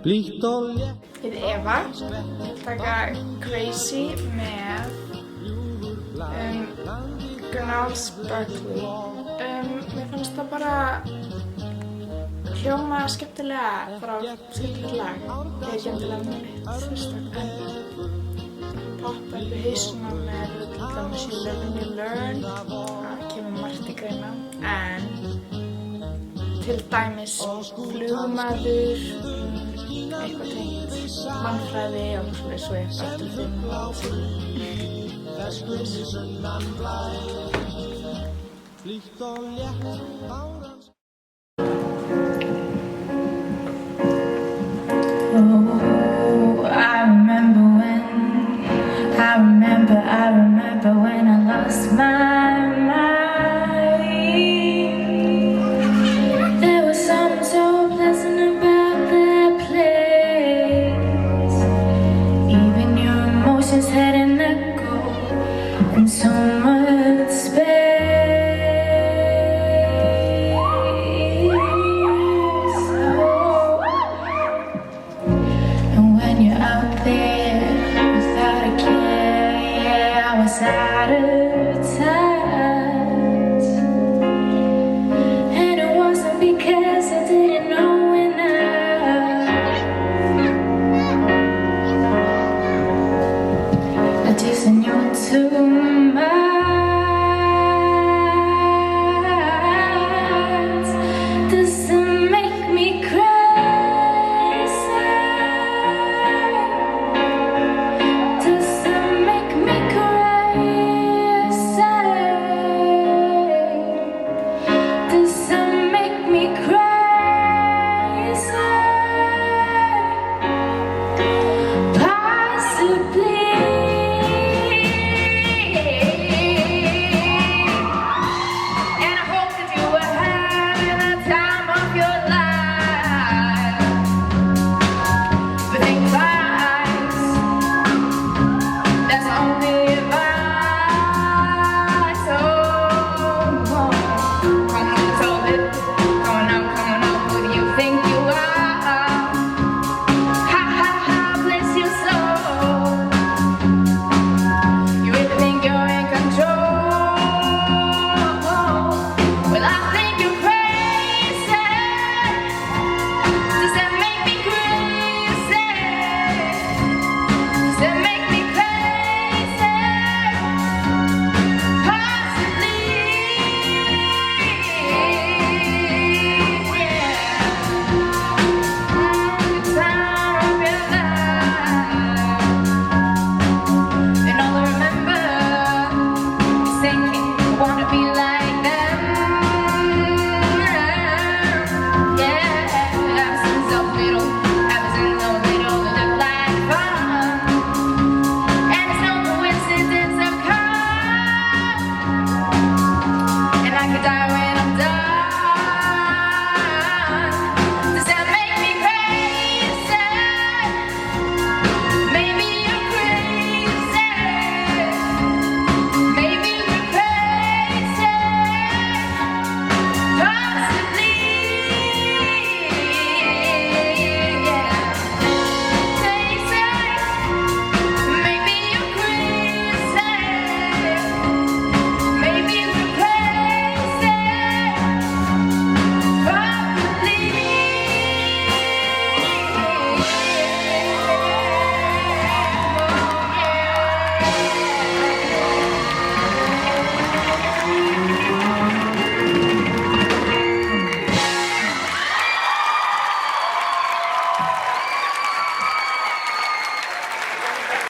Ég heiti Eva, ég taka Crazy með Gnarls Berkeley. Mér fannst það bara hljóma skemmtilega, bara skemmtilegt lag. Ég er ekki endilega með neitt sérstaklega en poppa upp í hausnum með til dæmis You Live and You Learn. Það kemur margt í greina, en til dæmis Flugmaður, eitthvað tengt mannfræði og svona svo ég bara til þeim og I remember when I lost my mind. There was something so pleasant about that place. Even your emotions had an echo and so much space. Oh. And when you're out there without a care, I was out of touch, and it wasn't because I didn't know enough. I just knew too much. Does it make me crazy? Does it make me crazy? Does it make me crazy? Possibly. And I hope that you were having the time of your life. But think twice. That's only advice. Oh, come on, tell it. Come on, who do you think you are? Ha ha ha, bless your soul. You really think you're in control? Well, I think you're crazy. Does that make me crazy? Does that make me crazy? Possibly, yeah. The time of your life. And all I remember is thinking, I wanna be like them. Yeah, I was in the middle, it looked like fun. And it's no coincidence I've come, and I could die